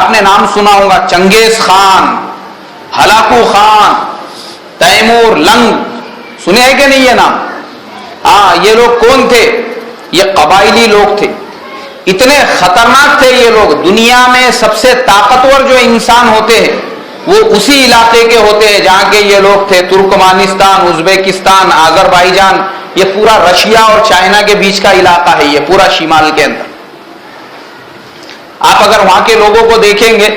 آپ نے نام سنا ہوگا، چنگیز خان، ہلاکو خان، تیمور لنگ، سنے ہیں کہ نہیں یہ نام؟ ہاں، یہ لوگ کون تھے؟ یہ قبائلی لوگ تھے، اتنے خطرناک تھے یہ لوگ۔ دنیا میں سب سے طاقتور جو انسان ہوتے ہیں وہ اسی علاقے کے ہوتے ہیں جہاں کے یہ لوگ تھے، ترکمانستان، ازبیکستان، آذربائیجان، یہ پورا رشیا اور چائنا کے بیچ کا علاقہ ہے، یہ پورا شمال کے اندر۔ آپ اگر وہاں کے لوگوں کو دیکھیں گے،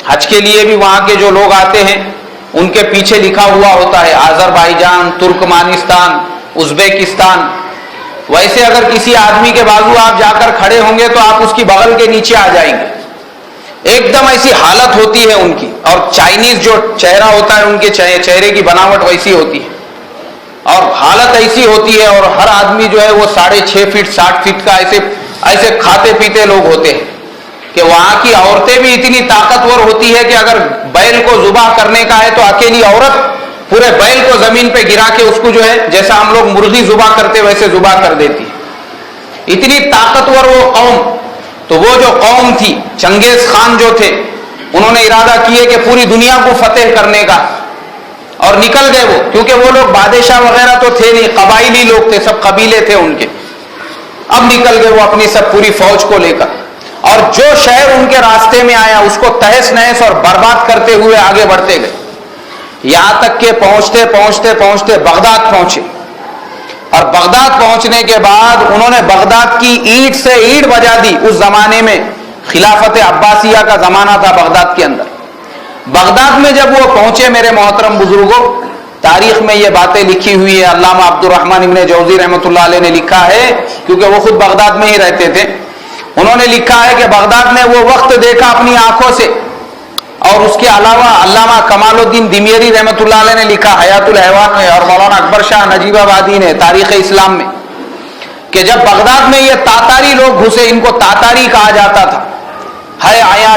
حج کے لیے بھی وہاں کے جو لوگ آتے ہیں ان کے پیچھے لکھا ہوا ہوتا ہے آذربائیجان، ترکمانستان، ازبیکستان۔ ویسے اگر کسی آدمی کے بازو آپ جا کر کھڑے ہوں گے تو آپ اس کی بغل کے نیچے آ جائیں گے، ایک دم ایسی حالت ہوتی ہے ان کی۔ اور چائنیز جو چہرہ ہوتا ہے ان کے چہرے کی بناوٹ ویسی ہوتی ہے اور حالت ایسی ہوتی ہے، اور ہر آدمی جو ہے وہ 6.5 فٹ 60 فٹ کا ایسے کھاتے پیتے لوگ ہوتے ہیں کہ وہاں کی عورتیں بھی اتنی طاقتور ہوتی ہے کہ اگر بیل کو ذبح کرنے کا ہے تو اکیلی عورت پورے بیل کو زمین پہ گرا کے اس کو جو ہے جیسا ہم لوگ مرغی ذبح کرتے ویسے ذبح کر دیتی ہے، اتنی طاقتور وہ قوم۔ تو وہ جو قوم تھی، چنگیز خان جو تھے، انہوں نے ارادہ کیے کہ پوری دنیا کو فتح کرنے کا، اور نکل گئے وہ، کیونکہ وہ لوگ بادشاہ وغیرہ تو تھے نہیں، قبائلی لوگ تھے، سب قبیلے تھے ان کے۔ اب نکل گئے وہ اپنی سب پوری فوج کو لے کر، اور جو شہر ان کے راستے میں آیا اس کو تہس نہس اور برباد کرتے ہوئے آگے بڑھتے گئے، یہاں تک کہ پہنچتے پہنچتے پہنچتے بغداد پہنچے۔ اور بغداد پہنچنے کے بعد انہوں نے بغداد کی اینٹ سے اینٹ بجا دی۔ اس زمانے میں خلافت عباسیہ کا زمانہ تھا بغداد کے اندر۔ بغداد میں جب وہ پہنچے میرے محترم بزرگوں، تاریخ میں یہ باتیں لکھی ہوئی ہے، علامہ عبد الرحمن ابن جوزی رحمۃ اللہ علیہ نے لکھا ہے، کیونکہ وہ خود بغداد میں ہی رہتے تھے۔ انہوں نے لکھا ہے کہ بغداد میں وہ وقت دیکھا اپنی آنکھوں سے، اور اس کے علاوہ علامہ کمال الدین دمیری رحمۃ اللہ علیہ نے لکھا حیات الحیوان میں، اور مولانا اکبر شاہ نجیب آبادی نے تاریخ اسلام میں، کہ جب بغداد میں یہ تاتاری لوگ گھسے، ان کو تاتاری کہا جاتا تھا، ہے آیا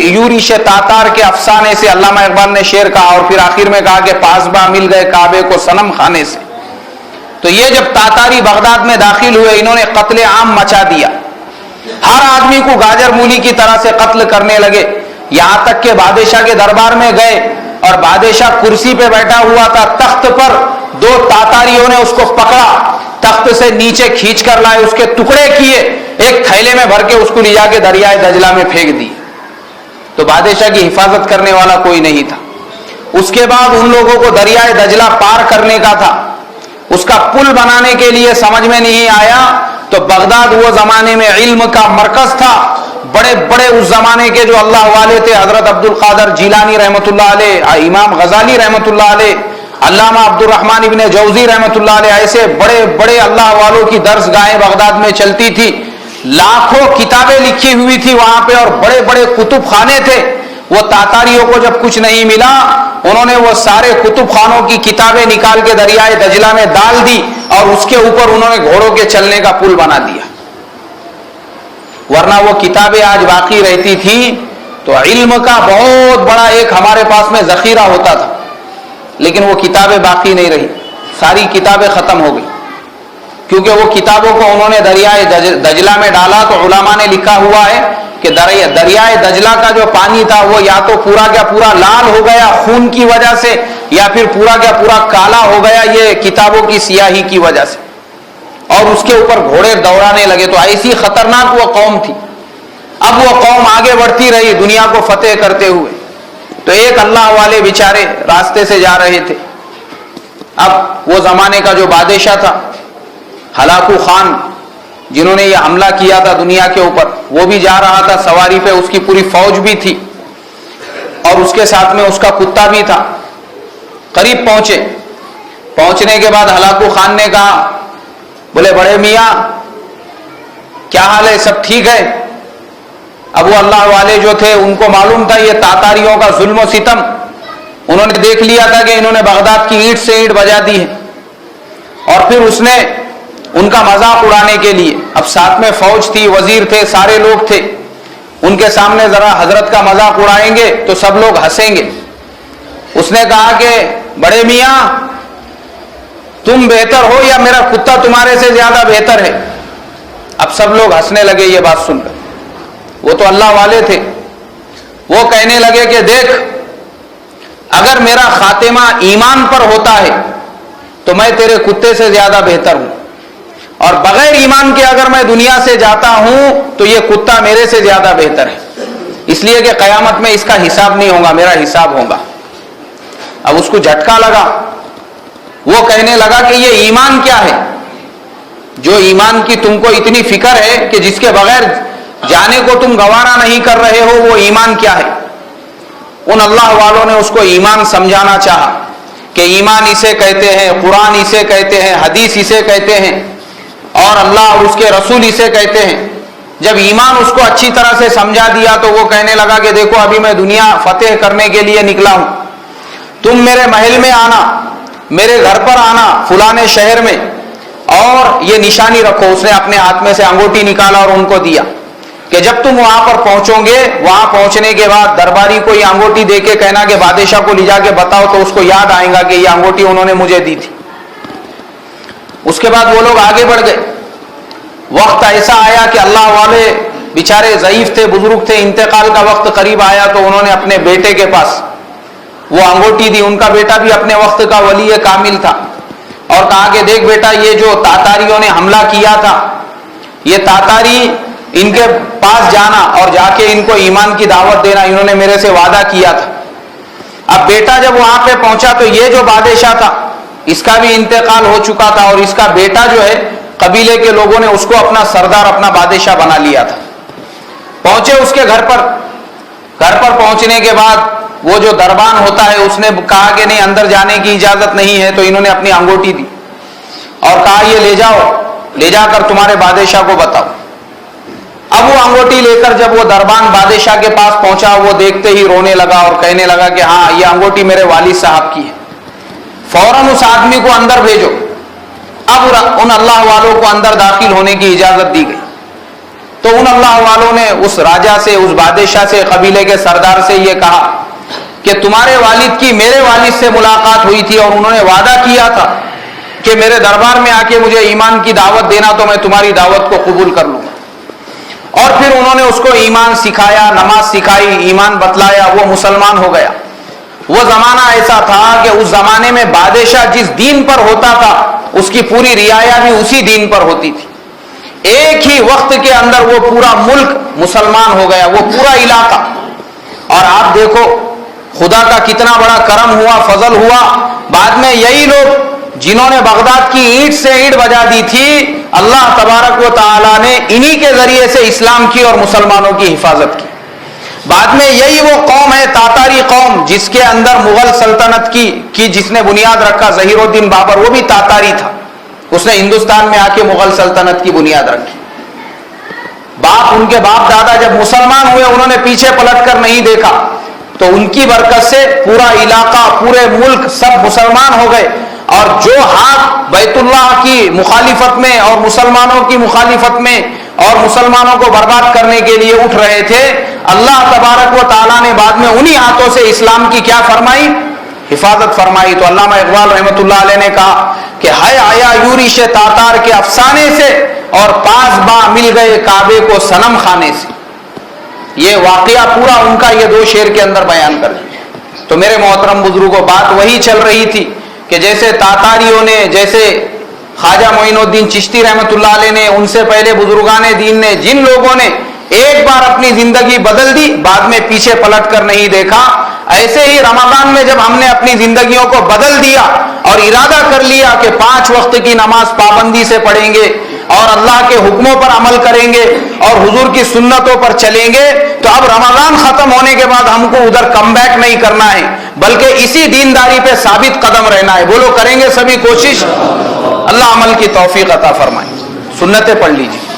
یورش تاتار کے افسانے سے علامہ اقبال نے شعر کہا، اور پھر آخر میں کہا کہ پاسباں مل گئے کعبے کو صنم خانے سے۔ تو یہ جب تاتاری بغداد میں داخل ہوئے، انہوں نے قتل عام مچا دیا، ہر آدمی کو گاجر مولی کی طرح سے قتل کرنے لگے، یہاں تک کہ بادشاہ کے دربار میں گئے، اور بادشاہ کرسی پہ بیٹھا ہوا تھا، تخت پر 2 تاتاریوں نے اس کو پکڑا، تخت سے نیچے کھینچ کر لائے، اس کے ٹکڑے کیے، ایک تھیلے میں بھر کے اس کو لے جا کے دریائے دجلہ میں پھینک دی۔ تو بادشاہ کی حفاظت کرنے والا کوئی نہیں تھا۔ اس کے بعد ان لوگوں کو دریائے دجلہ پار کرنے کا تھا، اس کا پل بنانے کے لیے سمجھ میں نہیں آیا، تو بغداد وہ زمانے میں علم کا مرکز تھا، بڑے بڑے اس زمانے کے جو اللہ والے تھے، حضرت عبد القادر جیلانی رحمۃ اللہ علیہ، امام غزالی رحمۃ اللہ علیہ، علامہ عبد الرحمن ابن جوزی رحمۃ اللہ علیہ، ایسے بڑے بڑے اللہ والوں کی درس گاہیں بغداد میں چلتی تھی، لاکھوں کتابیں لکھی ہوئی تھی وہاں پہ، اور بڑے بڑے کتب خانے تھے۔ وہ تاتاریوں کو جب کچھ نہیں ملا، انہوں نے وہ سارے کتب خانوں کی کتابیں نکال کے دریائے دجلہ میں ڈال دی، اور اس کے اوپر انہوں نے گھوڑوں کے چلنے کا پل بنا دیا۔ ورنہ وہ کتابیں آج باقی رہتی تھی تو علم کا بہت بڑا ایک ہمارے پاس میں ذخیرہ ہوتا تھا، لیکن وہ کتابیں باقی نہیں رہی، ساری کتابیں ختم ہو گئی، کیونکہ وہ کتابوں کو انہوں نے دریائے دجلہ میں ڈالا۔ تو علماء نے لکھا ہوا ہے کہ دریائے دجلہ کا جو پانی تھا وہ یا تو پورا کا پورا لال ہو گیا خون کی وجہ سے، یا پھر پورا کا پورا کالا ہو گیا یہ کتابوں کی سیاہی کی وجہ سے، اور اس کے اوپر گھوڑے دوڑانے لگے۔ تو ایسی خطرناک وہ قوم تھی۔ اب وہ قوم آگے بڑھتی رہی دنیا کو فتح کرتے ہوئے، تو ایک اللہ والے بیچارے راستے سے جا رہے تھے۔ اب وہ زمانے کا جو بادشاہ تھا ہلاکو خان، جنہوں نے یہ حملہ کیا تھا دنیا کے اوپر، وہ بھی جا رہا تھا سواری پہ، اس کی پوری فوج بھی تھی، اور اس کے ساتھ میں اس کا کتا بھی تھا۔ قریب پہنچنے کے بعد ہلاکو خان نے کہا، بولے بڑے میاں کیا حال ہے، سب ٹھیک ہے؟ اب وہ اللہ والے جو تھے ان کو معلوم تھا یہ تاتاریوں کا ظلم و ستم، انہوں نے دیکھ لیا تھا کہ انہوں نے بغداد کی اینٹ سے اینٹ بجا دی ہے، اور پھر اس نے ان کا مذاق اڑانے کے لیے، اب ساتھ میں فوج تھی، وزیر تھے، سارے لوگ تھے، ان کے سامنے ذرا حضرت کا مذاق اڑائیں گے تو سب لوگ ہنسیں گے۔ اس نے کہا کہ بڑے میاں تم بہتر ہو یا میرا کتا تمہارے سے زیادہ بہتر ہے؟ اب سب لوگ ہنسنے لگے یہ بات سن کر، وہ تو اللہ والے تھے۔ وہ کہنے لگے کہ دیکھ، اگر میرا خاتمہ ایمان پر ہوتا ہے تو میں تیرے کتے سے زیادہ بہتر ہوں، اور بغیر ایمان کے اگر میں دنیا سے جاتا ہوں تو یہ کتا میرے سے زیادہ بہتر ہے، اس لیے کہ قیامت میں اس کا حساب نہیں ہوگا، میرا حساب ہوگا۔ اب اس کو جھٹکا لگا، وہ کہنے لگا کہ یہ ایمان کیا ہے جو ایمان کی تم کو اتنی فکر ہے کہ جس کے بغیر جانے کو تم گوارا نہیں کر رہے ہو، وہ ایمان کیا ہے؟ ان اللہ والوں نے اس کو ایمان سمجھانا چاہا کہ ایمان اسے کہتے ہیں، قرآن اسے کہتے ہیں، حدیث اسے کہتے ہیں، اور اللہ اور اس کے رسول اسے کہتے ہیں۔ جب ایمان اس کو اچھی طرح سے سمجھا دیا تو وہ کہنے لگا کہ دیکھو ابھی میں دنیا فتح کرنے کے لیے نکلا ہوں، تم میرے محل میں آنا، میرے گھر پر آنا فلانے شہر میں، اور یہ نشانی رکھو۔ اس نے اپنے ہاتھ میں سے انگوٹھی نکالا اور ان کو دیا کہ جب تم وہاں پر پہنچو گے، وہاں پہنچنے کے بعد درباری کو یہ انگوٹھی دے کے کہنا کہ بادشاہ کو لے جا کے بتاؤ، تو اس کو یاد آئے گا کہ یہ انگوٹھی انہوں نے مجھے دی تھی۔ اس کے بعد وہ لوگ آگے بڑھ گئے۔ وقت ایسا آیا کہ اللہ والے بیچارے ضعیف تھے، بزرگ تھے، انتقال کا وقت قریب آیا تو انہوں نے اپنے بیٹے کے پاس وہ انگوٹھی دی۔ ان کا بیٹا بھی اپنے وقت کا ولی کامل تھا، اور کہا کہ دیکھ بیٹا، یہ جو تاتاریوں نے حملہ کیا تھا، یہ تاتاری ان کے پاس جانا اور جا کے ان کو ایمان کی دعوت دینا، انہوں نے میرے سے وعدہ کیا تھا۔ اب بیٹا جب وہاں پہ پہنچا تو یہ جو بادشاہ تھا اس کا بھی انتقال ہو چکا تھا، اور اس کا بیٹا جو ہے قبیلے کے لوگوں نے اس کو اپنا سردار، اپنا بادشاہ بنا لیا تھا۔ پہنچے اس کے گھر پر پہنچنے کے بعد وہ جو دربان ہوتا ہے اس نے کہا کہ نہیں، اندر جانے کی اجازت نہیں ہے، تو انہوں نے اپنی انگوٹھی دی اور کہا یہ لے جاؤ، لے جا کر تمہارے بادشاہ کو بتاؤ۔ اب وہ انگوٹھی لے کر جب وہ دربان بادشاہ کے پاس پہنچا، وہ دیکھتے ہی رونے لگا اور کہنے لگا کہ ہاں، یہ انگوٹھی میرے والد صاحب کی ہے، فوراً اس آدمی کو اندر بھیجو۔ اب ان اللہ والوں کو اندر داخل ہونے کی اجازت دی گئی، تو ان اللہ والوں نے اس راجا سے، اس بادشاہ سے، قبیلے کے سردار سے یہ کہا کہ تمہارے والد کی میرے والد سے ملاقات ہوئی تھی اور انہوں نے وعدہ کیا تھا کہ میرے دربار میں آ کے مجھے ایمان کی دعوت دینا تو میں تمہاری دعوت کو قبول کر لوں گا۔ اور پھر انہوں نے اس کو ایمان سکھایا، نماز سکھائی، ایمان بتلایا، وہ مسلمان ہو گیا۔ وہ زمانہ ایسا تھا کہ اس زمانے میں بادشاہ جس دین پر ہوتا تھا اس کی پوری رعایا بھی اسی دین پر ہوتی تھی۔ ایک ہی وقت کے اندر وہ پورا ملک مسلمان ہو گیا، وہ پورا علاقہ۔ اور آپ دیکھو خدا کا کتنا بڑا کرم ہوا، فضل ہوا، بعد میں یہی لوگ جنہوں نے بغداد کی اینٹ سے اینٹ بجا دی تھی، اللہ تبارک و تعالی نے انہی کے ذریعے سے اسلام کی اور مسلمانوں کی حفاظت کی۔ بعد میں یہی وہ قوم ہے تاتاری قوم، جس کے اندر مغل سلطنت کی جس نے بنیاد رکھا، ظہیر الدین بابر، وہ بھی تاتاری تھا، اس نے ہندوستان میں آ کے مغل سلطنت کی بنیاد رکھی۔ ان کے باپ دادا جب مسلمان ہوئے انہوں نے پیچھے پلٹ کر نہیں دیکھا، تو ان کی برکت سے پورا علاقہ، پورے ملک سب مسلمان ہو گئے۔ اور جو ہاتھ بیت اللہ کی مخالفت میں اور مسلمانوں کی مخالفت میں اور مسلمانوں کو برباد کرنے کے لیے اٹھ رہے تھے، اللہ تبارک و تعالیٰ نے بعد میں انہی ہاتھوں سے اسلام کی کیا فرمائی؟ حفاظت فرمائی۔ تو علامہ اقبال رحمۃ اللہ علیہ نے کہا کہ ہے آیا یورش تاتار کے افسانے سے، اور پاس با مل گئے کعبے کو صنم خانے سے۔ یہ واقعہ پورا ان کا یہ دو شعر کے اندر بیان کر دیا۔ تو میرے محترم بزرگوں، بات وہی چل رہی تھی کہ جیسے تاتاریوں نے، جیسے خواجہ معین الدین چشتی رحمۃ اللہ علیہ نے، ان سے پہلے بزرگان دین نے، جن لوگوں نے ایک بار اپنی زندگی بدل دی، بعد میں پیچھے پلٹ کر نہیں دیکھا، ایسے ہی رمضان میں جب ہم نے اپنی زندگیوں کو بدل دیا اور ارادہ کر لیا کہ 5 وقت کی نماز پابندی سے پڑھیں گے اور اللہ کے حکموں پر عمل کریں گے اور حضور کی سنتوں پر چلیں گے، تو اب رمضان ختم ہونے کے بعد ہم کو ادھر کم بیک نہیں کرنا ہے، بلکہ اسی دینداری پہ ثابت قدم رہنا ہے۔ بولو کریں گے سبھی کوشش؟ اللہ عمل کی توفیق عطا فرمائے۔ سنتیں پڑھ لیجیے۔